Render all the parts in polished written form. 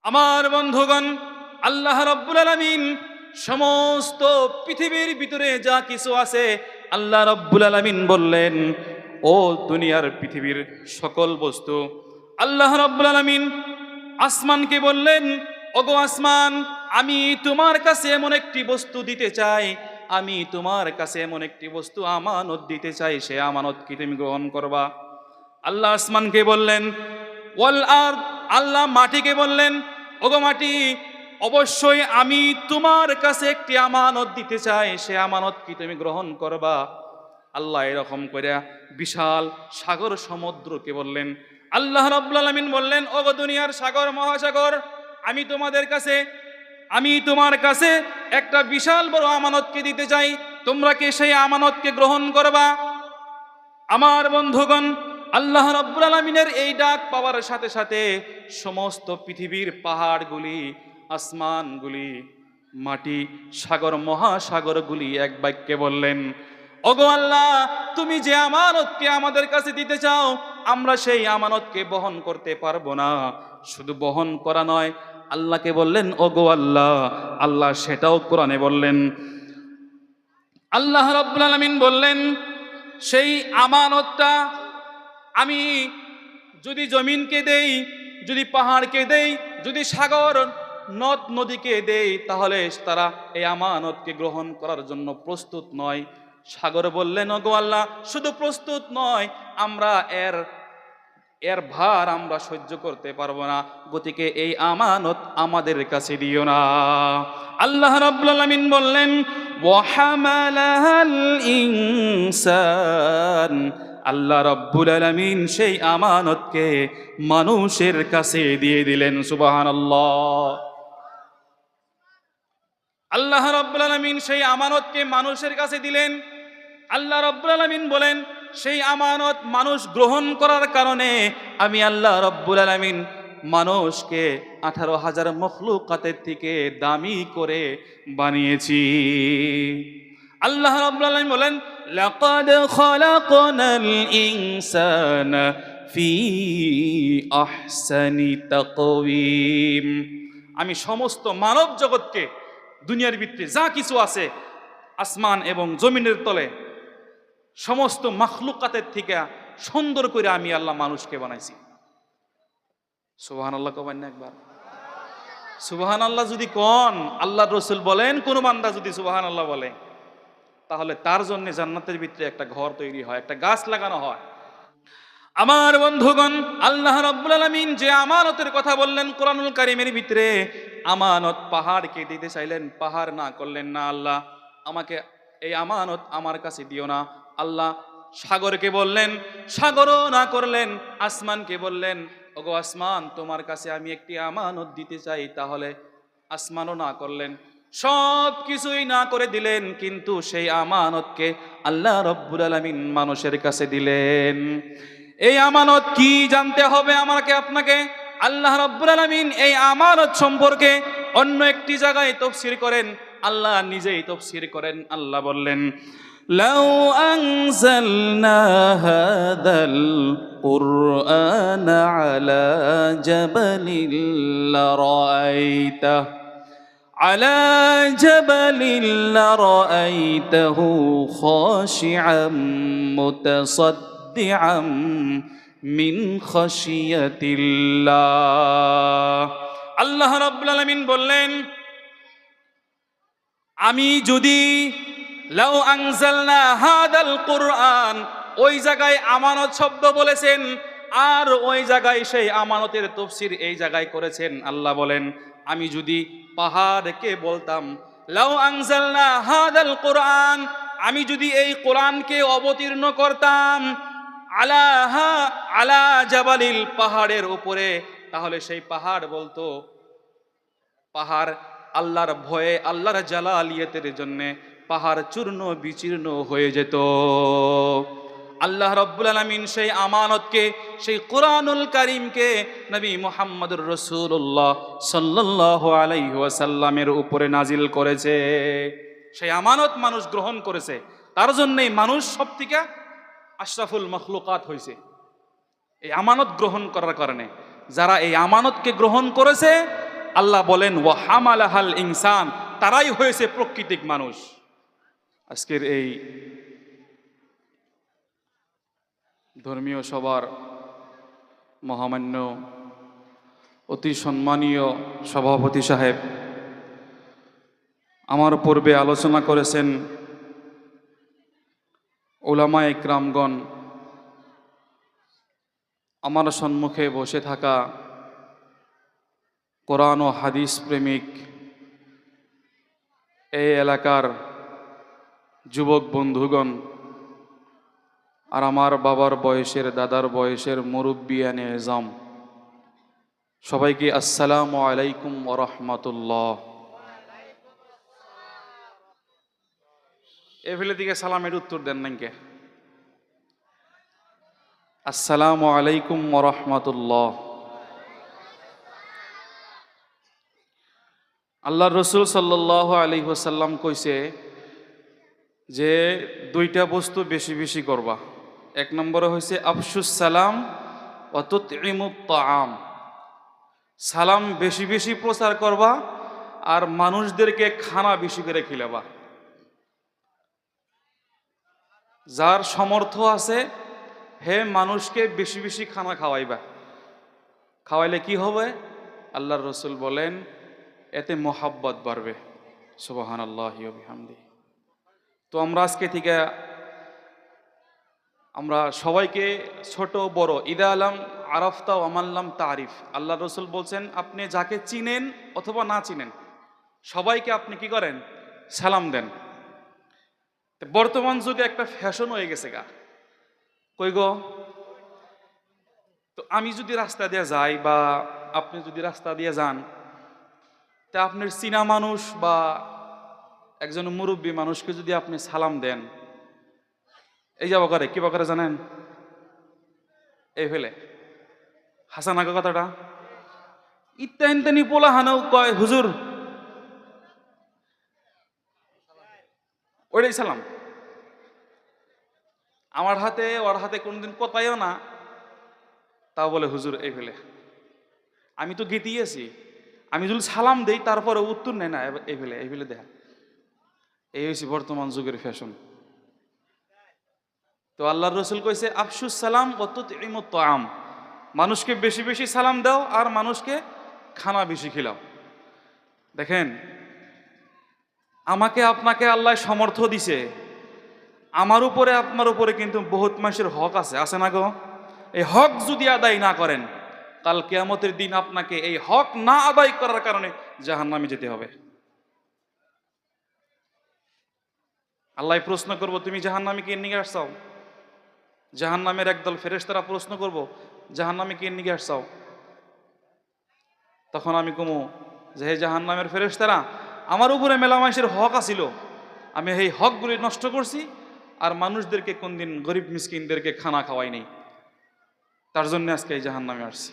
আমার বন্ধুগণ, আল্লাহ রাব্বুল আলামিন সমস্ত পৃথিবীর ভিতরে যা কিছু আছে, আল্লাহ রাব্বুল আলামিন বললেন, ও দুনিয়ার পৃথিবীর সকল বস্তু, আল্লাহ রাব্বুল আলামিন আসমানকে বললেন, ওগো আসমান, আমি তোমার কাছে এমন একটি বস্তু দিতে চাই, আমি তোমার কাছে এমন একটি বস্তু আমানত দিতে চাই, সে আমানত কি তুমি গ্রহণ করবা? আল্লাহ আসমানকে বললেন। ওয়াল আরদ, আল্লাহ মাটিকে বললেন, ওগো মাটি, অবশ্যই আমি তোমার কাছে একটি আমানত দিতে চাই, সে আমানত কি তুমি গ্রহণ করবা? আল্লাহ এরকম করে বিশাল সাগর সমুদ্রকে বললেন। আল্লাহ রাব্বুল আলামিন বললেন, ওগো দুনিয়ার সাগর মহাসাগর, আমি তোমার কাছে একটা বিশাল বড় আমানতকে দিতে চাই, তোমরা কি সেই আমানতকে গ্রহণ করবা? আমার বন্ধুগণ, আল্লাহ রাব্বুল আলামিনের এই ডাক পাওয়ার সাথে সাথে সমস্ত পৃথিবীর পাহাড়গুলি, আসমানগুলি, মাটি, সাগর মহাসাগরগুলি এক বাক্যে বললেন, ওগো আল্লাহ, তুমি যে আমানতকে আমাদের কাছে দিতে চাও, আমরা সেই আমানতকে বহন করতে পারবো না। শুধু বহন করা নয়, আল্লাহকে বললেন, ওগো আল্লাহ, আল্লাহ সেটাও কোরআনে বললেন। আল্লাহ রাব্বুল আলামিন বললেন, সেই আমানতটা আমি যদি জমিনকে দেই, যদি পাহাড়কে দেই, যদি সাগর নদ নদীকে দেই, তাহলে তারা এই আমানতকে গ্রহণ করার জন্য প্রস্তুত নয়। সাগর বললেন, ওগো আল্লাহ, শুধু প্রস্তুত নয়, আমরা এর ভার আমরা সহ্য করতে পারবো না, গতিকে এই আমানত আমাদের কাছে দিও না। আল্লাহ রাব্বুল আলামিন বললেন, ওয়া হামালাহাল ইনসান, আল্লাহ রাব্বুল আলামিন সেই আমানতকে মানুষের কাছে দিয়ে দিলেন। সুবহানাল্লাহ। আল্লাহ রাব্বুল আলামিন সেই আমানতকে মানুষের কাছে দিলেন। আল্লাহ রাব্বুল আলামিন বলেন, সেই আমানত মানুষ গ্রহণ করার কারণে আমি আল্লাহ রাব্বুল আলামিন মানুষকে 18,000 মখলুকাতের থেকে দামি করে বানিয়েছি। আল্লাহ রাব্বুল আলামিন বলেন, লাকাদ খালাকনাল ইনসানা ফি আহসানি তাকওয়িম, আমি সমস্ত মানব জগৎকে, দুনিয়ার ভিতরে যা কিছু আছে আসমান এবং জমিনের তলে, সমস্ত মাখলুকাতের থেকে সুন্দর করে আমি আল্লাহ মানুষকে বানাইছি। সুবহানাল্লাহ কবেন না একবার? সুবহানাল্লাহ যদি কোন, আল্লাহ রাসূল বলেন, কোন বান্দা যদি সুবহানাল্লাহ বলে, তাহলে তার জন্য জান্নাতের ভিতরে একটা ঘর তৈরি হয়, একটা গাছ লাগানো হয়। আমার বন্ধুগণ, আল্লাহ রাব্বুল আলামিন যে আমানতের কথা বললেন কোরআনুল কারীমের ভিতরে, আমানত পাহাড়কে দিতে চাইলেন, পাহাড় না করলেন না, আল্লাহ আমাকে এই আমানত আমার কাছে দিও না। আল্লাহ সাগরকে বললেন, সাগরও না করলেন। আসমানকে বললেন, ওগো আসমান, তোমার কাছে আমি একটি আমানত দিতে চাই, তাহলে আসমানও না করলেন। সব কিছুই না করে দিলেন, কিন্তু সেই আমানতকে আল্লাহ রাব্বুল আলামিন মানুষের কাছে দিলেন। এই আমানত কি জানতে হবে আমাকে আপনাকে। আল্লাহ রাব্বুল আলামিন এই আমানত সম্পর্কে অন্য একটি জায়গায় তাফসীর করেন, আল্লাহ নিজেই তাফসীর করেন। আল্লাহ বললেন, লাউ আনজালনা হাদাল কুরআনা আলা জাবালিন লারাআইতা على جبل لرأيته خاشعا متصدعا من خشية الله। আল্লাহ রাব্বুল আলামিন বললেন, আমি যদি লাউ আনজালনা হাদাল কুরআন, ওই জায়গায় আমানত শব্দ বলেছেন, আর ওই জায়গায় সেই আমানতের তাফসীর এই জায়গায় করেছেন। আল্লাহ বলেন, আমি যদি পাহাড়কে বলতাম, লাউ আনজালনা হাদাল কুরআন, আমি যদি এই কোরআনকে অবতীর্ণ করতাম, আলা জাবালিল, পাহাড়ের উপরে, তাহলে সেই পাহাড় বলতো, পাহাড় আল্লাহর ভয়ে, আল্লাহর জালালিয়াতের জন্য পাহাড় চূর্ণ বিচীর্ণ হয়ে যেত। আল্লাহ রাব্বুল আলামিন সেই আমানতকে, সেই কোরআনুল কারীমকে নবী মুহাম্মদুর রাসূলুল্লাহ সাল্লাল্লাহু আলাইহি ওয়াসাল্লামের উপরে নাজিল করেছে। সেই আমানত মানুষ গ্রহণ করেছে, তার জন্যই মানুষ সবথেকে আশরাফুল মখলুকাত হয়েছে। এই আমানত গ্রহণ করার কারণে যারা এই আমানতকে গ্রহণ করেছে, আল্লাহ বলেন ওয়া হামালাহাল ইনসান, তারাই হয়েছে প্রকৃতিক মানুষ। আজকের এই ধর্মীয় সভার মহামান্য অতি সম্মানীয় সভাপতি সাহেব আমার পূর্বে আলোচনা করেছেন উলামায়ে ইকরামগণ, আমার সম্মুখে বসে থাকা কোরআন ও হাদিস প্রেমিক এই এলাকার যুবক বন্ধুগণ, আর আমার বাবার বয়সের দাদার বয়সের মুরব্বিয়ানে এজাম, সবাইকে আসসালামু আলাইকুম ওয়া রাহমাতুল্লাহ। এফেলে দিকে সালামের উত্তর দেন নাকি? আসসালামু আলাইকুম ওয়া রাহমাতুল্লাহ। আল্লাহর রাসূল সাল্লাল্লাহু আলাইহি ওয়াসাল্লাম কইছে যে দুইটা বস্তু বেশি বেশি করবা। এক নম্বরে হয়েছে আফশুস সালাম ওয়া তুতঈমুত তাআম, সালাম বেশি বেশি প্রচার করবা আর মানুষদেরকে খানা বেশি করে খিলাবা। যার সমর্থ আছে হে মানুষকে বেশি বেশি খানা খাওয়াইবা। খাওয়াইলে কি হবে? আল্লাহর রাসূল বলেন এতে মোহাব্বত বাড়বে। সুবহানাল্লাহি ওয়া বিহামদিহি। তো আমরা আজকে থেকে আমরা সবাইকে ছোট বড় ইদা আলাম আরাফতা ওয়া মাল্লাম তারিফ, আল্লাহর রাসূল বলছেন আপনি যাকে চিনেন অথবা না চিনেন সবাইকে আপনি কি করেন? সালাম দেন। বর্তমান যুগে একটা ফ্যাশন হয়ে গেছে গা, কই গো? তো আমি যদি রাস্তা দিয়ে যাই বা আপনি যদি রাস্তা দিয়ে যান, তা আপনার চীনা মানুষ বা একজন মুরব্বী মানুষকে যদি আপনি সালাম দেন, এই যাব করে কি বকরে জানেন? এই ফেলে হাসান আগে কথাটা ইত্যানি পোলা হানাও কয় হুজুর ওইটাই সালাম। আমার হাতে ওর হাতে কোনোদিন কথাইও না, তাও বলে হুজুর এই ফেলে। আমি তো গেতেই আছি, আমি যদি সালাম দেই তারপরে উত্তর নেয় না, এই ফেলে দেখা। এই হয়েছে বর্তমান যুগের ফ্যাশন। তো আল্লাহর রাসূল কইছে আফশুস সালাম ওয়া তুতঈমুত তাআম, মানুষকে বেশি বেশি সালাম দাও আর মানুষকে খানা বেশি খিলাও। দেখেন আমাকে আপনাকে আল্লাহ সমর্থ দিছে, আমার উপরে আপনার উপরে কিন্তু বহুত মানুষের হক আছে না গো? এই হক যদি আদায় না করেন, কাল কিয়ামতের দিন আপনাকে এই হক না আদায় করার কারণে জাহান্নামে যেতে হবে। আল্লাহ প্রশ্ন করব তুমি জাহান্নামে কে নিয়ে আসছাও? জাহান্নামের একদল ফেরেশতারা প্রশ্ন করব জাহান্নামে কে নিয়ে আসছাও? তখন আমি কমু যে হে জাহান্নামের ফেরেশতারা, আমার উপরে মেলা মানুষের হক আছিল, আমি এই হকগুলি নষ্ট করছি আর মানুষদেরকে কোনদিন গরিব মিসকিনদেরকে খানা খাওয়াই নেই, তার জন্য আজকে এই জাহান্নামে আসছি।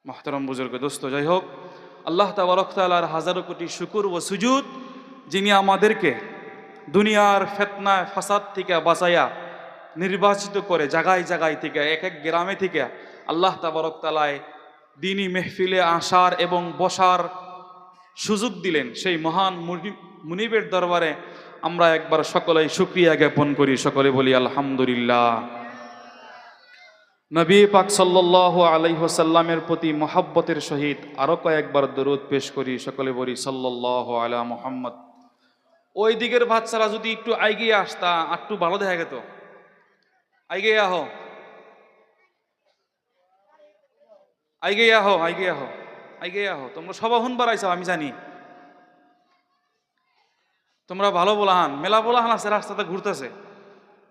মুহতারাম বুজুর্গ দোস্ত, যাই হোক, আল্লাহ তাবারক তাআলার হাজারো কোটি শুকর ও সুজুদ, যিনি আমাদেরকে দুনিয়ার ফিতনায় ফাসাদ থেকে বাঁচাইয়া নির্বাচিত করে জায়গায় জায়গায় থেকে এক এক গ্রামে থেকে আল্লাহ তাবারক তাআলায় দ্বীনি মেহফিলে আসার এবং বসার সুযোগ দিলেন, সেই মহান মুনিবের দরবারে আমরা একবার সকলেই শুকরিয়া জ্ঞাপন করি। সকলে বলি আলহামদুলিল্লাহ। নবী পাক সাল্লাল্লাহু আলাইহি ওয়াসাল্লামের প্রতি মহব্বতের সহিত আরো কয়েকবার দরুদ পেশ করি। সকলে বলি সাল্লাল্লাহু আলা মুহাম্মদ। ওই দিকের বাচ্চারা যদি একটু আইগিয়ে আসতা একটু ভালো দেখা যেত। আইগিয়ে আহো, আইগিয়ে আহো, আইগিয়ে আহো, আইগিয়ে আহো। তোমরা সবা হুন বাড়াইছো আমি জানি, তোমরা ভালো বলাহান, মেলা বলাহান আছে রাস্তাতে ঘুরতেছে,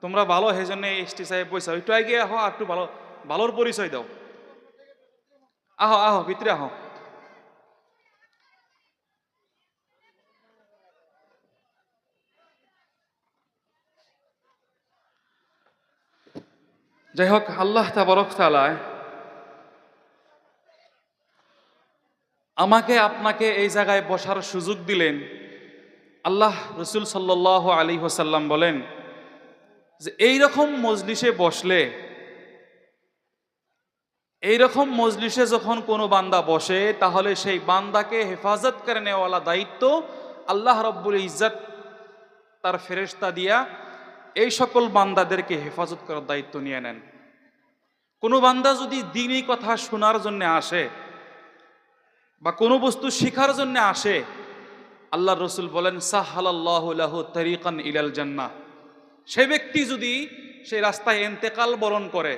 তোমরা ভালো, সেই জন্য এসটি সাহেব পয়সা একটু আইগিয়ে আহো আর একটু ভালো ভালোর পরিচয় দাও। আহো আহো ভিতরে আহো। যাই হোক, আল্লাহ তাবারক তাআলা আমাকে আপনাকে এই জায়গায় বসার সুযোগ দিলেন। আল্লাহ রাসূল সাল্লাল্লাহু আলাইহি ওয়াসাল্লাম বলেন যে এই রকম মজলিসে বসলে এইরকম মজলিসে যখন কোনো বান্দা বসে, তাহলে সেই বান্দাকে হেফাজত করে নেওয়ালা দায়িত্ব আল্লাহ রব্বুল ইজ্জত তার ফেরেশতা দিয়া এই সকল বান্দাদেরকে হেফাজত করার দায়িত্ব নিয়ে নেন। কোনো বান্দা যদি দ্বীনি কথা শোনার জন্য আসে বা কোনো বস্তু শিখার জন্য আসে, আল্লাহ রসুল বলেন সাহালাল্লাহু লাহু তারিকান ইলাল জান্নাহ, সে ব্যক্তি যদি সেই রাস্তায় ইন্তেকাল বরণ করে,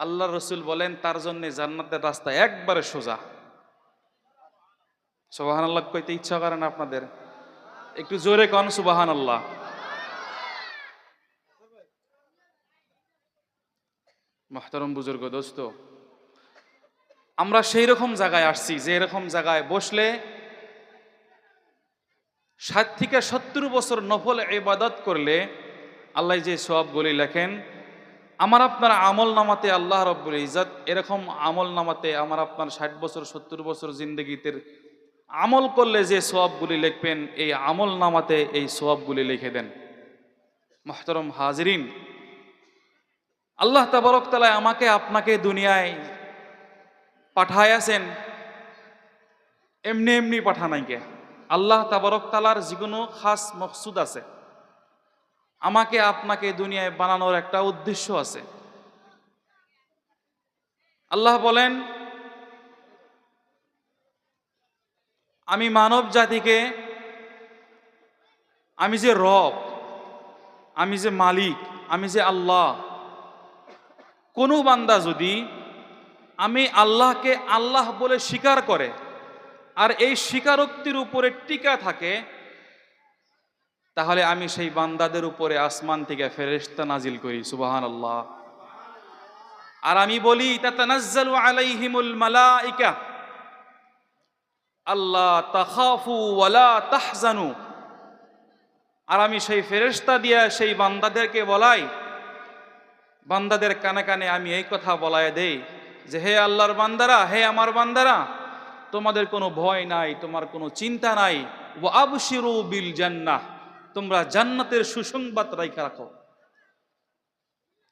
আল্লাহ রসুল বলেন তার জন্য জান্নাতের রাস্তা একবারে সোজা। সুবহানাল্লাহ কইতে ইচ্ছা করে না আপনাদের? একটু জোরে কন সুবহানাল্লাহ। মুহতারাম বুজুর্গ দোস্ত, আমরা সেই রকম জায়গায় আসছি যে এরকম জায়গায় বসলে 60 থেকে 70 বছর নফল ইবাদত করলে আল্লাহ যে সওয়াবগুলি লেখেন, আমার আপনার আমল নামাতে আল্লাহ রব্বুল ইজ্জত এরকম আমল নামাতে আমার আপনার 60 বছর 70 বছর জিন্দেগিতে আমল করলে যে সওয়াবগুলি লিখবেন, এই আমল নামাতে এই সওয়াবগুলি লিখে দেন। মুহতারাম হাজিরিন, আল্লাহ তাবারক তাআলা আমাকে আপনাকে দুনিয়ায় পাঠায়াছেন, এমনি এমনি পাঠানাইকে। আল্লাহ তাবারক তাআলার যে কোনো খাস মকসুদ আছে। আমাকে আপনাকে দুনিয়ায় বানানোর একটা উদ্দেশ্য আছে। আল্লাহ বলেন, আমি মানব জাতিকে, আমি যে রব, আমি যে মালিক, আমি যে আল্লাহ, কোনো বান্দা যদি আমি আল্লাহকে আল্লাহ বলে স্বীকার করে আর এই স্বীকারোক্তির উপরে টিকা থাকে, তাহলে আমি সেই বান্দাদের উপরে আসমান থেকে ফেরেশতা নাজিল করি। সুবহানাল্লাহ। আর আমি বলি তাতানাজ্জালু আলাইহিমুল মালাইকা আল্লাহ তাখাফু ওয়ালা তাহজানু। আর আমি সেই ফেরেশতা দিয়া সেই বান্দাদেরকে বলাই, বান্দাদের কানে কানে আমি এই কথা বলায় দেই যে হে আল্লাহর বান্দারা, হে আমার বান্দারা, তোমাদের কোনো ভয় নাই, তোমার কোনো চিন্তা নাই। ওয়া আবশিরু বিল জান্নাহ, তোমরা জান্নাতের সুসংবাদ রাইখা রাখো,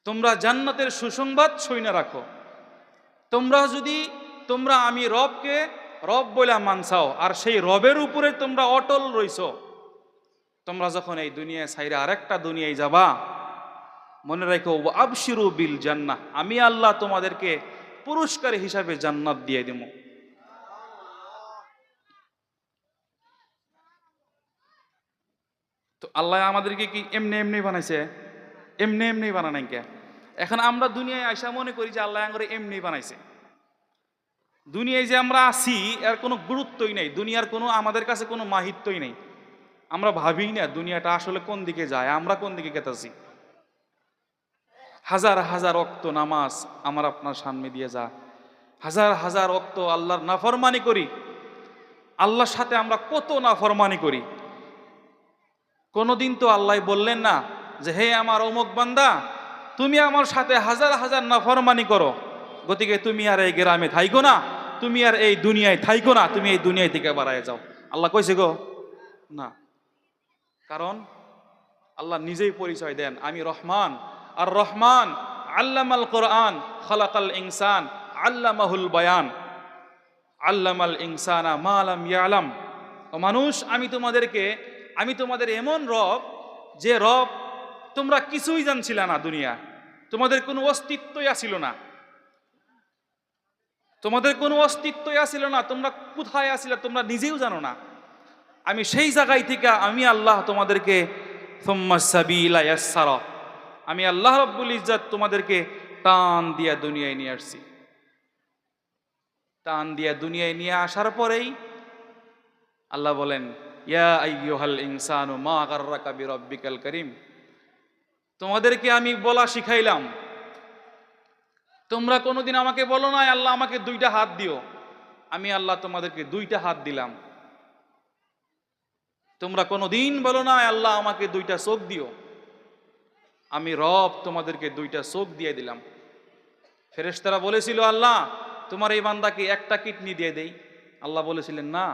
তোমরা জান্নাতের সুসংবাদ শুইনা রাখো। তোমরা আমি রবকে রব বলে মানছাও আর সেই রবের উপরে তোমরা অটল রইছো, তোমরা যখন এই দুনিয়ায় ছাইরা আরেকটা দুনিয়ায় যাবা, মনে রাখো ওয়া আবশিরু বিল জান্নাহ, আমি আল্লাহ তোমাদেরকে পুরস্কার হিসাবে জান্নাত দিয়ে দেব। তো আল্লাহ আমাদেরকে কি এমনি এমনি বানাইছে? এমনি এমনি বানানাই কে? এখন আমরা দুনিয়ায় আইসা মনে করি যে আল্লাহ আমাদের এমনি বানাইছে। দুনিয়ায় যে আমরা আছি এর কোনো গুরুত্বই নেই, দুনিয়ার কোনো আমাদের কাছে কোনো মাহিত্যই নেই। আমরা ভাবি না দুনিয়াটা আসলে কোন দিকে যায়, আমরা কোন দিকে গেতাছি। হাজার হাজার ওয়াক্ত নামাজ আমার আপনার সামনে দিয়ে যা, হাজার হাজার ওয়াক্ত আল্লাহর নাফরমানি করি, আল্লাহর সাথে আমরা কত নাফরমানি করি। কোনদিন তো আল্লাহ বললেন না যে হে আমার অমুক বান্দা, তুমি আমার সাথে হাজার হাজার নাফরমানি করো, গতিকে তুমি আর এই গ্রামে থাইকো না, তুমি আর এই দুনিয়ায় থাইকো না, তুমি এই দুনিয়ায় থেকে বাড়ায় যাও। আল্লাহ কইছে গো? না। কারণ আল্লাহ নিজেই পরিচয় দেন, আমি রহমান। আর রহমান আল্লামাল কোরআন খালাকাল ইনসান আল্লামাহুল বায়ান আল্লামাল ইনসানা মা লাম ইয়ালাম। ও মানুষ, আমি তোমাদের এমন রব যে রব তোমরা কিছুই জানছিল না, দুনিয়া তোমাদের কোনো অস্তিত্বই আসিল না, তোমাদের কোনো অস্তিত্বই আসিল না, তোমরা কোথায় আসিলা তোমরা নিজেও জানো না। আমি সেই জায়গায় থেকে আমি আল্লাহ তোমাদেরকে সুম্মাস সাবিলা ইয়াসসারা, আমি আল্লাহ রাব্বুল ইজ্জত তোমাদেরকে টান দিয়া দুনিয়ায় নিয়ে আসছি। টান দিয়া দুনিয়ায় নিয়ে আসার পরেই আল্লাহ বলেন ইয়া আইয়ুহাল ইনসানু মা গাররাকা বিরাব্বিকাল কারীম, তোমাদেরকে আমি বলা শিখাইলাম। তোমরা কোনোদিন আমাকে বলো না আল্লাহ আমাকে 2টা হাত দিও, আমি আল্লাহ তোমাদেরকে 2টা হাত দিলাম। তোমরা কোনোদিন বলো না আল্লাহ আমাকে 2টা চোখ দিও, আমি রব তোমাদেরকে 2টা চোখ দিয়ে দিলাম। ফেরেশতারা বলেছিল আল্লাহ তোমার এই বান্দাকে একটা কিডনি দিয়ে দেই। আল্লাহ বলেছিলেন না,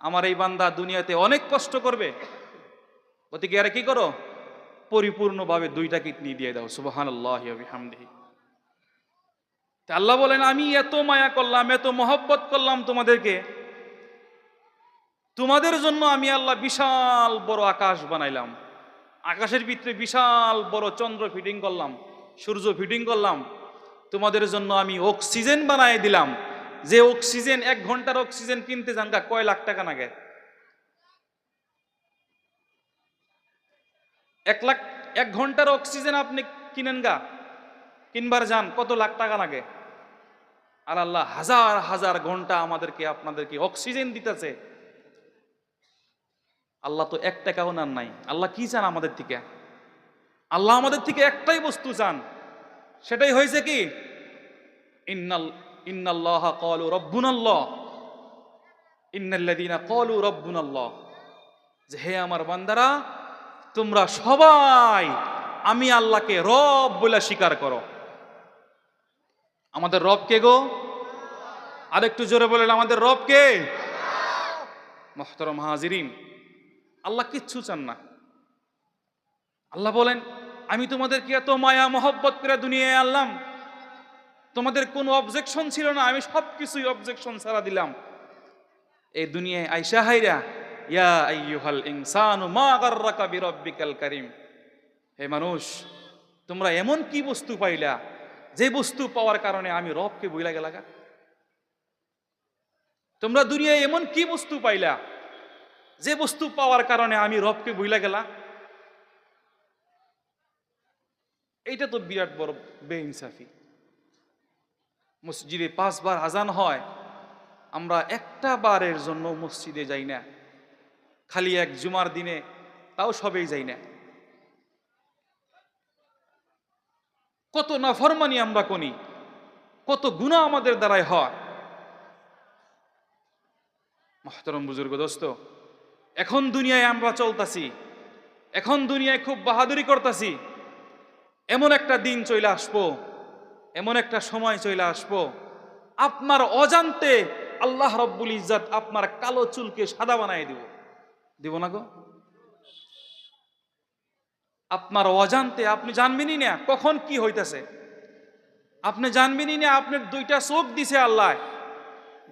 আমার এই বান্দা দুনিয়াতে অনেক কষ্ট করবে, গতিকে আর কি করো, পরিপূর্ণভাবে 2টা কিডনি দিয়ে দাও। সুবহানাল্লাহি ওয়া বিহামদিহি। আল্লাহ বলেন আমি এত মায়া করলাম, এত মহব্বত করলাম তোমাদেরকে, তোমাদের জন্য আমি আল্লাহ বিশাল বড় আকাশ বানাইলাম, আকাশের ভিতরে বিশাল বড় চন্দ্র ফিটিং করলাম, সূর্য ফিটিং করলাম, তোমাদের জন্য আমি অক্সিজেন বানাই দিলাম। যে অক্সিজেন 1 ঘন্টার অক্সিজেন কিনতে যান গা কয় লাখ টাকা লাগে? 1 ঘন্টার অক্সিজেন আপনি কিনেন গা, কিনবার যান কত লাখ টাকা লাগে? আর আল্লাহ হাজার হাজার ঘন্টা আমাদেরকে আপনাদেরকে অক্সিজেন দিতেছে। আল্লাহ তো 1 টাকাও নেন নাই। আল্লাহ কি চান আমাদের থেকে? আল্লাহ আমাদের থেকে একটাই বস্তু চান, সেটাই হয়েছে কি ইন্নাল্লাহ ক্বালু রাব্বুনাল্লাহ ইন্নাল্লাযীনা ক্বালু রাব্বুনাল্লাহ, যে হে আমার বান্দারা তোমরা সবাই আমি আল্লাহকে রব বলে স্বীকার করো। আমাদের রব কে গো? আরেকটু জোরে বলেন, আমাদের রব কে? মুহতারাম হাজিরিন, আল্লাহ কিচ্ছু চান না। আল্লাহ বলেন আমি তোমাদেরকে এত মায়া মহব্বত করে দুনিয়ায় আনলাম, তোমাদের কোনো অবজেকশন ছিল না, আমি সবকিছুই অবজেকশন ছাড়া দিলাম। এই দুনিয়ায় আইসা হাইরা ইয়া আইয়ুহাল ইনসানু মা গাররাকা বিরাব্বিকাল কারীম, হে মানুষ তোমরা এমন কি বস্তু পাইলা যে বস্তু পাওয়ার কারণে আমি রবকে ভুইলা গেলাগা? তোমরা দুনিয়ায় এমন কি বস্তু পাইলা যে বস্তু পাওয়ার কারণে আমি রবকে ভুইলা গেলা? এইটা তো বিরাট বড় বেইনসাফি। মসজিদে 5 বার আজান হয়, আমরা একটা বারের জন্য মসজিদে যাই না, খালি এক জুমার দিনে, তাও সবেই যাই না। কত নাফরমানি আমরা করি, কত গুনাহ আমাদের দ্বারাই হয়। মুহতারাম বুজুর্গ দোস্ত, এখন দুনিয়ায় আমরা চলতাছি, এখন দুনিয়ায় খুব বাহাদুরি করতাছি। এমন একটা দিন চলে আসবো, এমন একটা সময় চলে আসবো, আপনার অজান্তে আল্লাহ রব্বুল ইজ্জত আপনার কালো চুলকে সাদা বানাই দিব না গো? আপনার অজান্তে আপনি জানবেনই না কখন কি হইতেছে, আপনি জানবেনই না। আপনার 2টা চোখ দিছে আল্লাহ,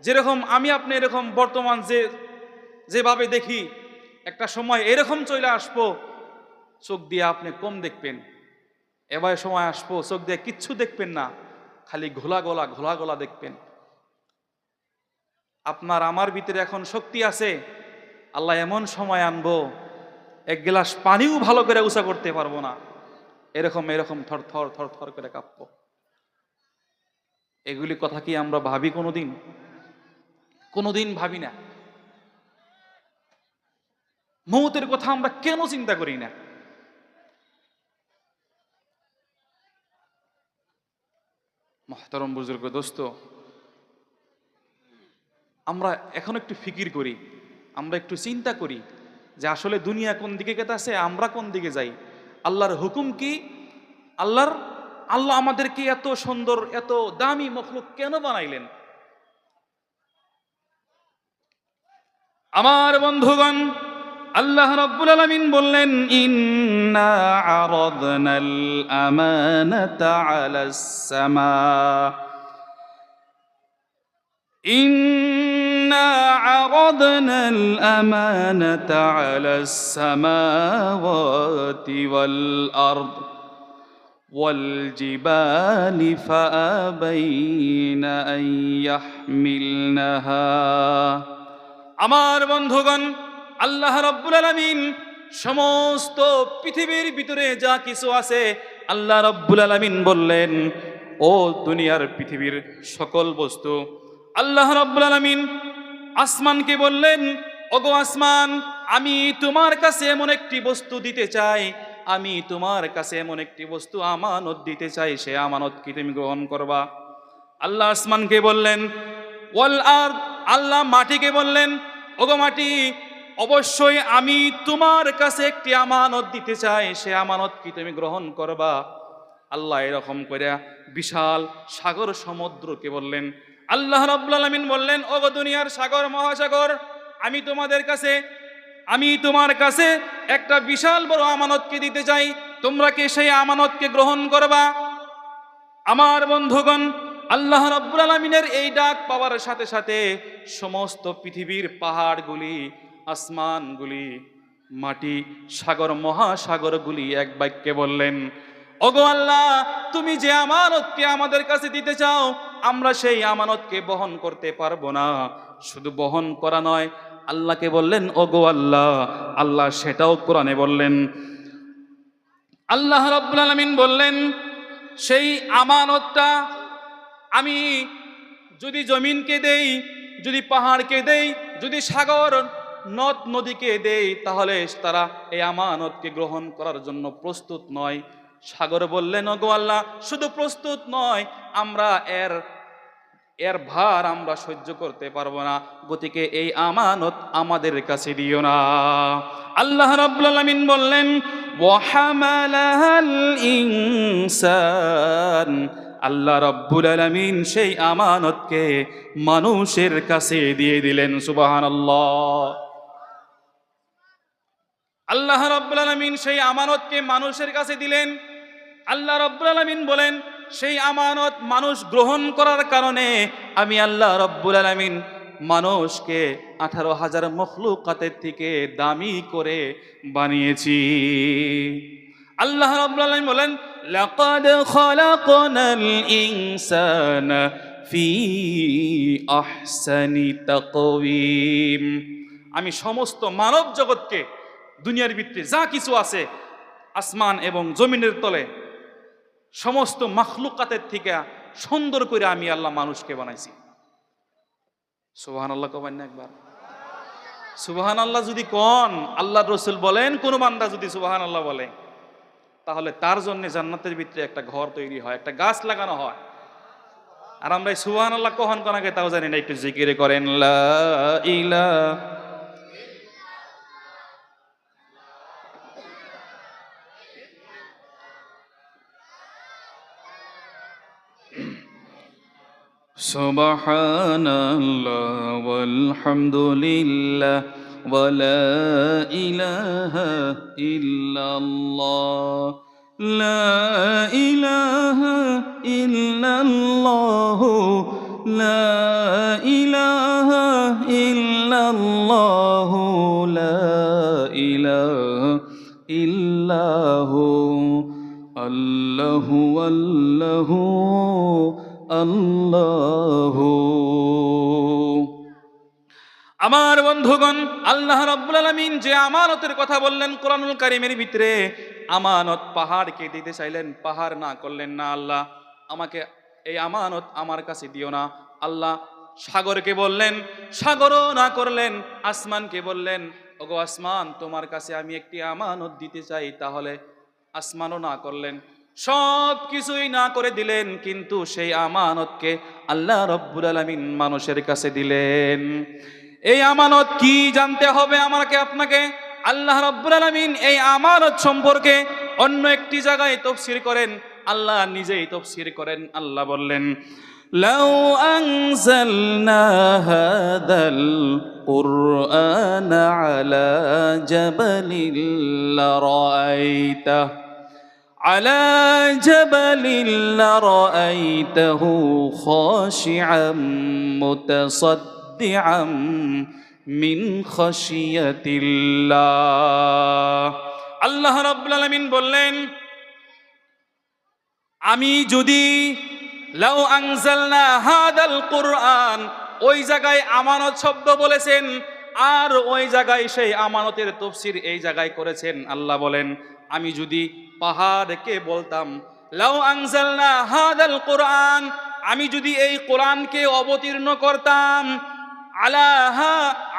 যেরকম আমি আপনি এরকম বর্তমান যেভাবে দেখি, একটা সময় এরকম চলে আসবো চোখ দিয়ে আপনি কম দেখবেন, এবার সময় আসবো চোখ দিয়ে কিচ্ছু দেখবেন না, খালি ঘোলা গলা দেখবেন। আপনার আমার ভিতরে এখন শক্তি আছে, আল্লাহ এমন সময় আনবো 1 গ্লাস পানিও ভালো করে উঁচা করতে পারবো না, এরকম থর করে কাঁপবো। এগুলি কথা কি আমরা ভাবি কোনোদিন ভাবি না। মৌতের কথা আমরা কেন চিন্তা করি না? মুহতারাম বুজুর্গ দোস্ত, আমরা এখন একটু ফিকির করি, আমরা একটু চিন্তা করি যে আসলে দুনিয়া কোন দিকে গেছে, আমরা কোন দিকে যাই, আল্লাহর হুকুম কি, আল্লাহ আমাদেরকে এত সুন্দর এত দামি মখলুক কেন বানাইলেন? আমার বন্ধুগণ, আল্লাহ রাব্বুল আলামিন বললেন ইন্না আরাদনাল আমানাতা আলাস সামা إنا عرضنا الأمانة على السماوات والأرض والجبال فأبين أن يحملنها। আমার বন্ধুগণ, আল্লাহ রাব্বুল আলামিন সমস্ত পৃথিবীর ভিতরে যা কিছু আছে, আল্লাহ রাব্বুল আলামিন বললেন ও দুনিয়ার পৃথিবীর সকল বস্তু, আল্লাহ রাব্বুল আলামিন আসমানকে বললেন ওগো আসমান, আমি তোমার কাছে এমন একটি বস্তু দিতে চাই, আমি তোমার কাছে এমন একটি বস্তু আমানত দিতে চাই, সে আমানত কি তুমি গ্রহণ করবা? আল্লাহ আসমানকে বললেন। ওয়াল আরদ, আল্লাহ মাটিকে বললেন ওগো মাটি, অবশ্যই আমি তোমার কাছে একটি আমানত দিতে চাই, সে আমানত কি তুমি গ্রহণ করবা? আল্লাহ এরকম করে বিশাল সাগর সমুদ্রকে বললেন। আল্লাহ রাব্বুল আলামিন বললেন ওগো দুনিয়ার সাগর মহাসাগর, আমি তোমার কাছে একটা বিশাল বড় আমানতকে দিতে চাই, তোমরা কি সেই আমানতকে গ্রহণ করবা? আমার বন্ধুগণ, আল্লাহ রাব্বুল আলামিনের এই ডাক পাওয়ার সাথে সাথে সমস্ত পৃথিবীর পাহাড়গুলি, আসমানগুলি, মাটি, সাগর, মহাসাগরগুলি এক বাক্যে বললেন, ওগো আল্লাহ, তুমি যে আমানতকে আমাদের কাছে দিতে চাও, আমরা সেই আমানতকে বহন করতে পারবো না। শুধু বহন করা নয়, আল্লাহকে বললেন, ওগো আল্লাহ, আল্লাহ সেটাও কোরআনে বললেন। আল্লাহ রাব্বুল আলামিন বললেন, সেই আমানতটা আমি যদি জমিনকে দেই, যদি পাহাড়কে দেই, যদি সাগর নদ নদীকে দেই, তাহলে তারা এই আমানতকে গ্রহণ করার জন্য প্রস্তুত নয়। সাগর বললেন, ওগো আল্লাহ, শুধু প্রস্তুত নয়, আমরা এর ভার আমরা সহ্য করতে পারবো না, গতিকে এই আমানত আমাদের কাছে দিও না। আল্লাহ রাব্বুল আলামিন বললেন, ওয়া হামালাহাল ইনসান, আল্লাহ রাব্বুল আলামিন সেই আমানতকে মানুষের কাছে দিয়ে দিলেন। সুবহানাল্লাহ। আল্লাহ রাব্বুল আলামিন সেই আমানতকে মানুষের কাছে দিলেন। আল্লাহ রাব্বুল আলামিন বলেন, সেই আমানত মানুষ গ্রহণ করার কারণে আমি আল্লাহ রাব্বুল আলামিন মানুষকে 18,000 মখলুকাতের থেকে দামি করে বানিয়েছি। আল্লাহ রাব্বুল আলামিন বলেন, লাকাদ খালাকনাল ইনসানা ফি আহসানি তাকওয়িম, আমি সমস্ত মানব জগৎকে, দুনিয়ার ভিতরে যা কিছু আছে আসমান এবং জমিনের তলে, সমস্ত মাখলুকাতের থেকে সুন্দর করে আমি আল্লাহ মানুষকে বানাইছি। সুবহানাল্লাহ কবেন না একবার? সুবহানাল্লাহ যদি কোন আল্লাহর রাসূল বলেন, কোন বান্দা যদি সুবহানাল্লাহ বলে, তাহলে তার জন্য জান্নাতের ভিতরে একটা ঘর তৈরি হয়, একটা গাছ লাগানো হয়। আর আমরা সুবহানাল্লাহ কখন কোনাকে তাও জানি না, একটু জিকির করেন, লা ইলাহা সুবহানাল্লাহ ওয়ালহামদুলিল্লাহ ওয়ালা ইলাহা ইল্লাল্লাহ, লা ইলাহা ইল্লাল্লাহ, লা ইলাহা ইল্লাল্লাহ, লা ইলাহা ইল্লাহু, আল্লাহু আল্লাহু আল্লাহু। আমার বন্ধুগণ, আল্লাহ রাব্বুল আলামিন যে আমানতের কথা বললেন কোরআনুল কারীমের ভিতরে, আমানত পাহাড়কে দিতে চাইলেন, পাহাড় না করলেন না, আল্লাহ আমাকে এই আমানত আমার কাছে দিও না। আল্লাহ সাগরকে বললেন, সাগরও না করলেন। আসমানকে বললেন, ওগো আসমান, তোমার কাছে আমি একটি আমানত দিতে চাই, তাহলে আসমানও না করলেন। সব কিছুই না করে দিলেন, কিন্তু সেই আমানতকে আল্লাহ রাব্বুল আলামিন মানুষের কাছে দিলেন। এই আমানত কি জানতে হবে আমাকে আপনাকে। আল্লাহ রাব্বুল আলামিন এই আমানত সম্পর্কে অন্য একটি জায়গায় তাফসীর করেন, আল্লাহ নিজেই তাফসীর করেন। আল্লাহ বললেন, লাউ আনজালনা হাদাল কুরআনা আলা জাবালিল লারাআইতা على جبل لرأيته خاشعا متصدعا من خشية الله। আল্লাহ রাব্বুল আলামিন বললেন, আমি যদি লাউ আনজালনা হাদাল কুরআন, ওই জায়গায় আমানত শব্দ বলেছেন, আর ওই জায়গায় সেই আমানতের তাফসীর এই জায়গায় করেছেন। আল্লাহ বলেন, আমি যদি পাহাড়কে বলতাম, লাউ আনজালনা হাদাল কুরআন, আমি যদি এই কোরআনকে অবতীর্ণ করতাম,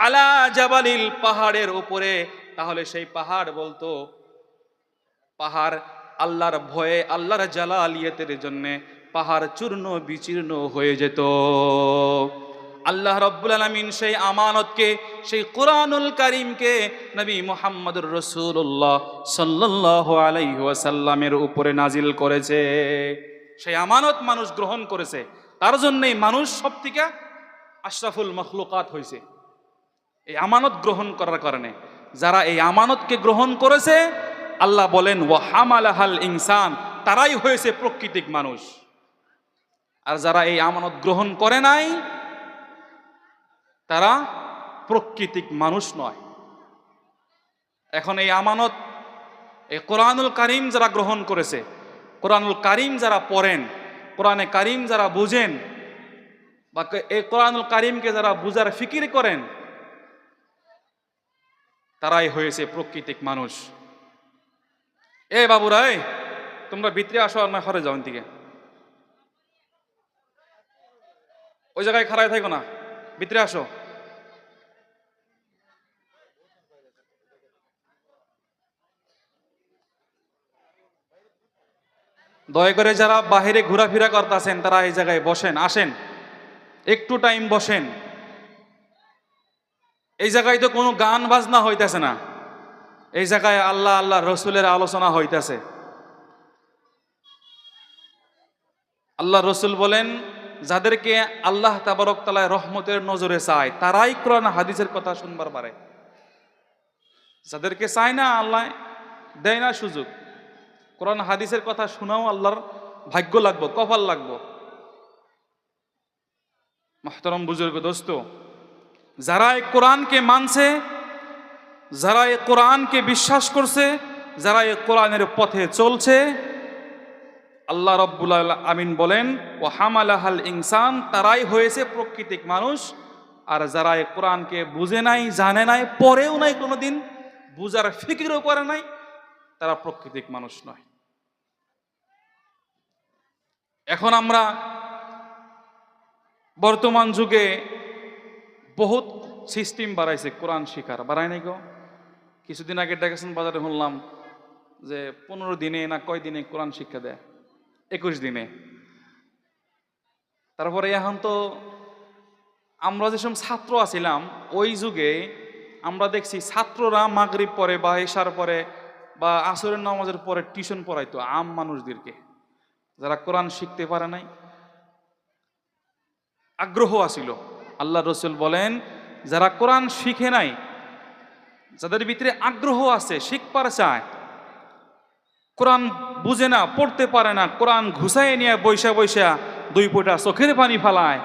আলা জাবালিল, পাহাড়ের উপরে, তাহলে সেই পাহাড় বলতো, পাহাড় আল্লাহর ভয়ে, আল্লাহর জালালিয়াতের জন্য পাহাড় চূর্ণ বিচীর্ণ হয়ে যেত। আল্লাহ রাব্বুল আলামিন সেই আমানতকে, সেই কোরআনুল কারীমকে নবী মুহাম্মদুর রাসূলুল্লাহ সাল্লাল্লাহু আলাইহি ওয়াসাল্লামের উপরে নাজিল করেছে। সেই আমানত মানুষ গ্রহণ করেছে, তার জন্যই মানুষ সবথেকে আশরাফুল মখলুকাত হয়েছে, এই আমানত গ্রহণ করার কারণে। যারা এই আমানতকে গ্রহণ করেছে, আল্লাহ বলেন, ওয়া হামালাহাল ইনসান, তারাই হয়েছে প্রকৃতিক মানুষ। আর যারা এই আমানত গ্রহণ করে নাই তারা প্রকৃতিক মানুষ নয়। এখন এই আমানত, এই কোরআনুল কারীম যারা গ্রহণ করেছে, কোরআনুল কারীম যারা পড়েন, কোরআনে কারীম যারা বুঝেন, বা এই কোরআনুল কারীমকে যারা বুঝার ফিকির করেন, তারাই হয়েছে প্রকৃতিক মানুষ। এ বাবুরা, তোমরা ভিতরে আসো আর না ঘরে যাও থেকে, ওই জায়গায় খাড়ায় থাকো না, ভিতরে আসো। দয়া করে যারা বাহিরে ঘোরাফেরা করতেছেন তারা এই জায়গায় বসেন, আসেন, একটু টাইম বসেন। এই জায়গায় তো কোনো গান বাজনা হইতেছে না, এই জায়গায় আল্লাহ আল্লাহ রসুলের আলোচনা হইতেছে। আল্লাহ রসুল বলেন, যাদেরকে আল্লাহ তাবারক তাআলা রহমতের নজরে চায় তারাই কোরআন হাদিসের কথা শুনবার পারে। যাদেরকে চায় না, আল্লাহ দেয় না সুযোগ। কোরআন হাদিসের কথা শোনাও আল্লাহর ভাগ্য লাগবো, কপাল লাগবো। মুহতারাম বুজুর্গ দোস্ত, যারা এই কোরআনকে মানছে, যারা এই কোরআনকে বিশ্বাস করছে, যারা এই কোরআনের পথে চলছে, আল্লাহ রাব্বুল আমিন বলেন ওয়া হামালাহাল ইনসান, তারাই হয়েছে প্রকৃতিক মানুষ। আর যারা এই কোরআনকে বুঝে নাই, জানে নাই, পড়েও নাই, কোনোদিন বুঝার ফিকিরও করে নাই, তারা প্রকৃতিক মানুষ নয়। এখন আমরা বর্তমান যুগে বহুত সিস্টেম বাড়াইছে কোরআন শিখার, বাড়াই নাই গো? কিছুদিন আগে দেখেছেন বাজারে শুনলাম যে 15 দিনে না কয় দিনে কোরআন শিক্ষা দেয়, 21 দিনে। তারপরে এখন তো আমরা যেসব ছাত্র আছিলাম ওই যুগে আমরা দেখছি ছাত্ররা মাগরিব পরে বা এশার পরে বা আসরের নামাজের পরে টিউশন পড়াইতো আম মানুষদেরকে, যারা কোরআন শিখতে পারে নাই, আগ্রহ আছিল। আল্লাহ রসুল বলেন, যারা কোরআন শিখে নাই, যাদের ভিতরে আগ্রহ আছে, শিখবার চায়, কোরআন বুঝে না, পড়তে পারে না, কোরআন ঘুষাই নিয়ে বৈশা বৈশা 2 ফোঁটা চোখের পানি ফালায়,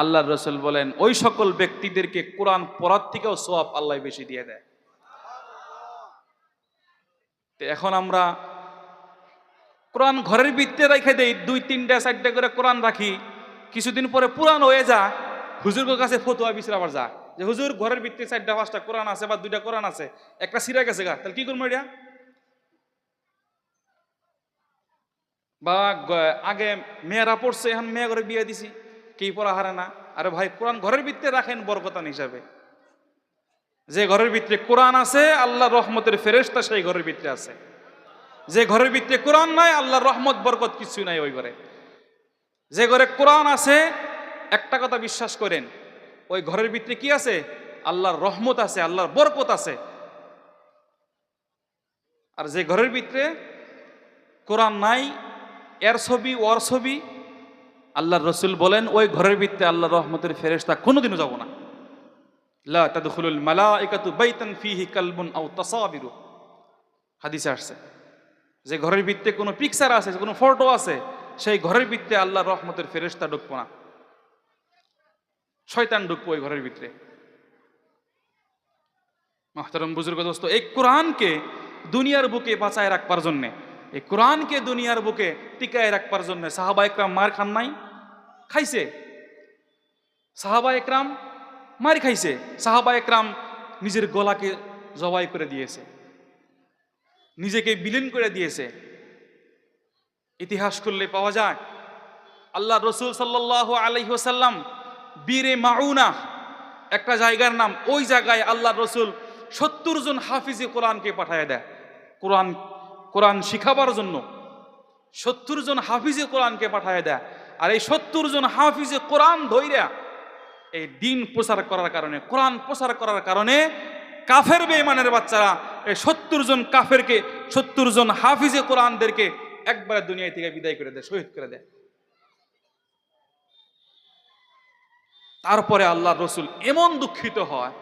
আল্লাহ রসুল বলেন ওই সকল ব্যক্তিদেরকে কোরআন পড়ার থেকেও সওয়াব আল্লাহ বেশি দিয়ে দেয়। এখন আমরা কোরআন ঘরের ভিতরে রেখে দেই, 2-3টা 4টা করে কোরআন রাখি, কিছুদিন পরে পুরান হয়ে যায়, হুজুরের কাছে ফতোয়া বিচারাবার যায় যে হুজুর ঘরের ভিতরে 4টা-5টা কোরআন আছে বা 2টা কোরআন আছে, একটা ছিঁড়া গেছে গা, তাহলে কি করবো এটা? বা আগে মেয়েরা পড়ছে, এখন মেয়ে ঘরে বিয়ে দিছি, কি পড়া হারে না? আরে ভাই, কোরআন ঘরের ভিতরে রাখেন বরকতান হিসাবে। যে ঘরের ভিতরে কোরআন আছে, আল্লাহ রহমতের ফেরেশতা সেই ঘরের ভিতরে আছে। যে ঘরের ভিতরে কোরআন নাই, আল্লাহর রহমত বরকত কিছুই নাই ওই ঘরে। যে ঘরে কোরআন আছে, একটা কথা বিশ্বাস করেন, ওই ঘরের ভিতরে কি আছে? আল্লাহর রহমত আছে, আল্লাহর বরকত আছে। আর যে ঘরের ভিতরে কোরআন নাই, এর ছবি ওর ছবি, আল্লাহর রসুল বলেন ওই ঘরের ভিতরে আল্লাহর রহমতের ফেরেশতা কোনোদিনও যাব না। লা তাদখুলুল মালাইকাতু বাইতান ফীহি কালবুন আও তাসাবিরু, হাদিসে আসছে। যে ঘরের ভিতরে কোনো পিকচার আছে, কোনো ফটো আছে, সেই ঘরের ভিতরে আল্লাহর রহমতের ফেরেশতা ঢুকবো না, শয়তান ঢুকবো ওই ঘরের ভিতরে। মুহতারাম বুজুর্গ দোস্ত, এই কোরআনকে দুনিয়ার বুকে বাঁচায় রাখবার জন্যে, এই কোরআনকে দুনিয়ার বুকে টিকায় রাখবার জন্য সাহাবা একরাম মার খান নাই? খাইছে। সাহাবা একরাম মার খাইছে, সাহাবা একরাম নিজের গলাকে জবাই করে দিয়েছে, নিজেকে বিলীন করে দিয়েছে। ইতিহাস করলে পাওয়া যায় আল্লাহ রসুল সাল্লাল্লাহু আলাইহি ওয়াসাল্লাম বীরে মাউনা একটা জায়গার নাম, ওই জায়গায় আল্লাহ রসুল 70 জন হাফিজে কোরআনকে পাঠায় দেয় কোরআন শিখাবার জন্য। 70 জন হাফিজে কোরআনকে পাঠায় দেয়। আর এই 70 জন হাফিজে কোরআন ধইরা এই দিন প্রচার করার কারণে, কোরআন প্রচার করার কারণে কাফের বেঈমানের বাচ্চারা এই 70 জন কাফেরকে, 70 জন হাফিজে কোরআনদেরকে একবারে দুনিয়া থেকে বিদায় করে দেয়, শহীদ করে দেয়। তারপরে আল্লাহ রসুল এমন দুঃখিত হয়,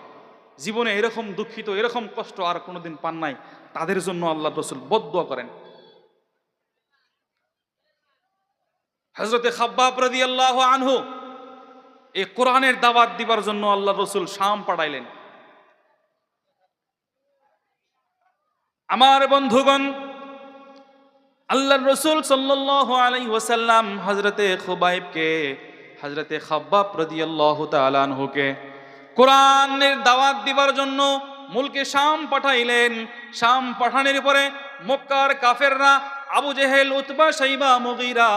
জীবনে এরকম দুঃখিত, এরকম কষ্ট আর কোনোদিন পান নাই। তাদের জন্য আল্লাহ রসুল বদদুয়া করেন। হযরতে খাব্বাব রাদিয়াল্লাহু আনহু এই কোরআনের দাওয়াত দিবার জন্য আল্লাহ রসুল শাম পাঠাইলেন। আমার বন্ধুগণ, আল্লাহর রসুল সাল্লাল্লাহু আলাইহি ওয়াসাল্লাম হযরতে খুবাইবকে, হযরতে খাব্বাব রাদিয়াল্লাহু তাআলা আনহুকে কোরআনের দাওয়াত দিবার জন্য মুলকে শাম পাঠাইলেন। শাম পাঠানোর পরে মক্কার কাফেররা আবু জেহেল, উতবা, শাইবা, মুগীরা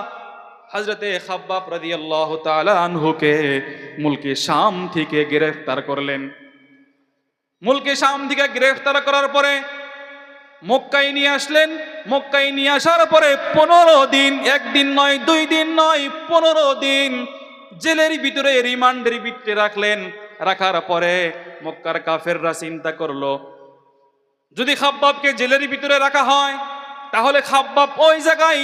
হযরতে খাব্বাব রাদিয়াল্লাহু তাআলা আনহুকে মুলকে শাম থেকে গ্রেফতার করলেন। মুলকে শাম থেকে গ্রেফতার করার পরে মক্কায় নিয়ে আসলেন। মক্কায় নিয়ে আসার পরে 15 দিন, একদিন নয়, 2 দিন নয়, 15 দিন জেলের ভিতরে, রিমান্ডের ভিতরে রাখলেন। রাখার পরে মক্কার কাফেররা চিন্তা করলো, যদি খাব্বাবকে জেলের ভিতরে রাখা হয় তাহলে খাব্বাব ওই জায়গায়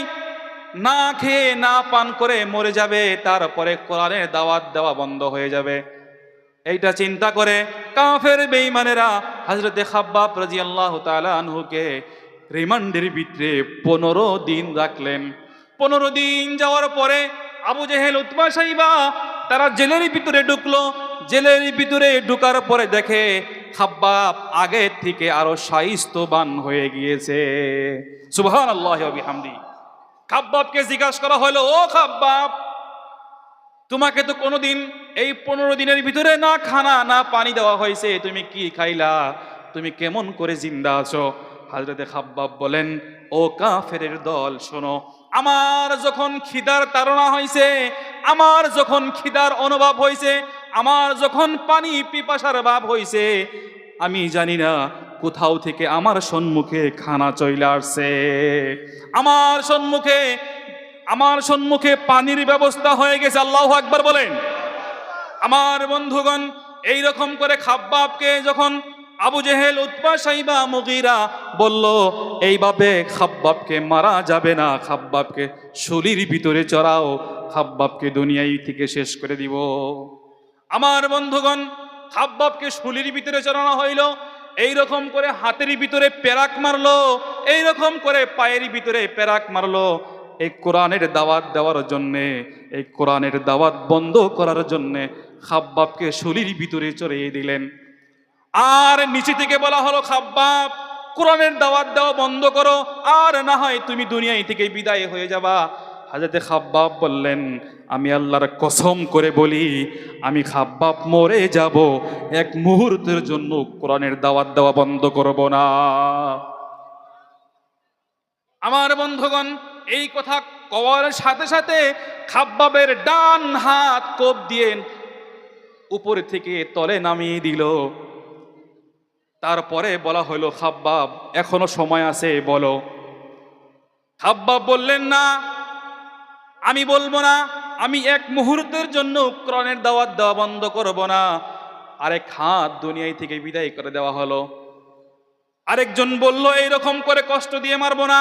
না খেয়ে না পান করে মরে যাবে, তারপরে কোরআনের দাওয়াত দেওয়া বন্ধ হয়ে যাবে। এইটা চিন্তা করে কাফের বেঈমানেরা হযরতে খাব্বাব রাদিয়াল্লাহু তাআলা আনহুকে রিমান্ডের ভিতরে 15 দিন রাখলেন। 15 দিন যাওয়ার পরে আবু জেহেল, উতবা, শাইবা তারা জেলের ভিতরে ঢুকলো। জেলের ভিতরে ঢুকার পরে দেখে খাব্বাব আগে থেকে আরো শাইস্তবান হয়ে গিয়েছে। সুবহানাল্লাহি ওয়া বিহামদি। খাব্বাবকে জিজ্ঞাসা করা হলো, ও খাব্বাব, তোমাকে তো কোনোদিন এই 15 দিনের ভিতরে না খানা না পানি দেওয়া হয়েছে, তুমি কি খাইলা? তুমি কেমন করে জিন্দা আছো? হযরতে খাব্বাব বলেন, ও কাফেরের দল, শোনো, আমার যখন খিদার তাড়না হয়েছে, আমার যখন খিদার অনুভব হয়েছে, আমার যখন পানি পিপাসার ভাব হয়েছে, আমি জানি না কোথাও থেকে আমার সম্মুখে খানা চলে আসছে। আমার সম্মুখে পানির ব্যবস্থা হয়ে গেছে। আল্লাহু আকবার বলেন। আমার বন্ধুগণ, এই রকম করে খাব্বাবকে যখন আবু জেহেল, উতবা, শাইবা, মুগীরা বলল, এইভাবে খাব্বাবকে মারা যাবে না, খাব্বাবকে শুলির ভিতরে চড়াও, খাব্বাবকে দুনিয়ায় থেকে শেষ করে দিব। আমার বন্ধুগণ, খাব্বাবকে শুলির ভিতরে চড়ানো হইল। এইরকম করে হাতের ভিতরে পেরাক মারলো, এইরকম করে পায়ের ভিতরে পেরাক মারলো। এই কোরআনের দাওয়াত দেওয়ার জন্যে, এই কোরআনের দাওয়াত বন্ধ করার জন্যে খাব্বাবকে শুলির ভিতরে চড়িয়ে দিলেন। আর নিচে থেকে বলা হলো, খাব্বাব, কোরআনের দাওয়াত দেওয়া বন্ধ করো, আর না হয় তুমি দুনিয়ায় থেকে বিদায় হয়ে যাবা। হযরতে খাব্বাব বললেন, আমি আল্লাহর কসম করে বলি, আমি খাব্বাব মরে যাব, এক মুহূর্তের জন্য কোরআনের দাওয়াত দেওয়া বন্ধ করব না। আমার বন্ধুগণ, এই কথা কওয়ার সাথে সাথে খাব্বাবের ডান হাত কোপ দিয়ে উপর থেকে তলে নামিয়ে দিল। তারপরে বলা হলো, খাব্বাব, এখনো সময় আছে, বলো। খাব্বাব বললেন, না, আমি বলবো না, আমি এক মুহূর্তের জন্য কোরআনের দাওয়াত দেওয়া বন্ধ করব না। আরেক হাত দুনিয়ায় থেকে বিদায় করে দেওয়া হলো। আরেকজন বলল, এইরকম করে কষ্ট দিয়ে মারবো না,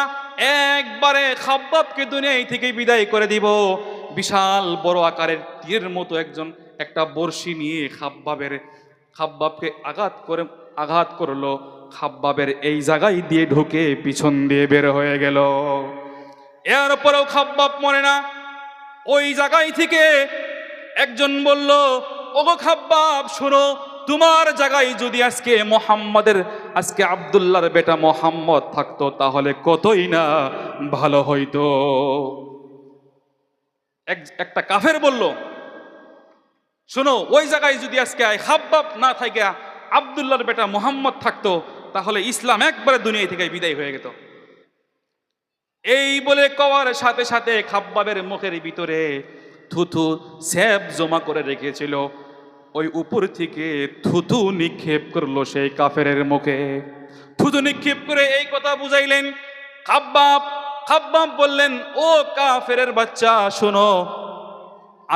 একবারে খাব্বাবকে দুনিয়ায় থেকে বিদায় করে দিব। বিশাল বড় আকারের তীরের মতো একটা বর্শি নিয়ে খাব্বাবকে আঘাত করলো। খাব্বাবের এই জায়গায় দিয়ে ঢুকে পিছন দিয়ে বের হয়ে গেল। এরপরেও খাব্বাব মরে না। ওই জায়গায় থেকে একজন বলল, ওগো খাব্বাব, শোনো, তোমার জায়গায় যদি আজকে আব্দুল্লাহর বেটা মোহাম্মদ থাকতো তাহলে কতই না ভালো হইতো। একটা কাফের বলল, শোনো, ওই জায়গায় যদি আজকে খাব্বাব না থাকে আব্দুল্লাহর বেটা মোহাম্মদ থাকতো তাহলে ইসলাম একবারে দুনিয়া থেকে বিদায় হয়ে যেত। এই বলে কওয়ার সাথে সাথে খাব্বাবের মুখের ভিতরে থুথু স্যাপ জমা করে রেখেছিল, ওই উপর থেকে থুথু নিক্ষেপ করলো সেই কাফেরের মুখে। থুথু নিক্ষেপ করে এই কথা বুঝাইলেন খাব্বাব। খাব্বাব বললেন, ও কাফেরের বাচ্চা, শোনো,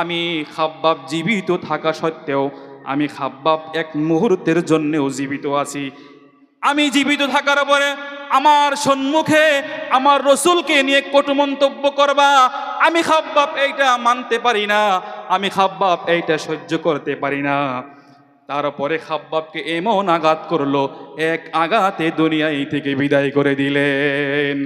আমি খাব্বাব জীবিত থাকা সত্ত্বেও আমি খাব্বাব এক মুহূর্তের জন্যও জীবিত আছি। আমি জীবিত থাকার পরে আমার সম্মুখে আমার রসুলকে নিয়ে কটু মন্তব্য করবা, আমি খাব্বাব এইটা মানতে পারি না, আমি খাব্বাব এইটা সহ্য করতে পারি না। তারপরে খাব্বাবকে এমন আঘাত করলো, এক আঘাতে দুনিয়ায় থেকে বিদায় করে দিলেন।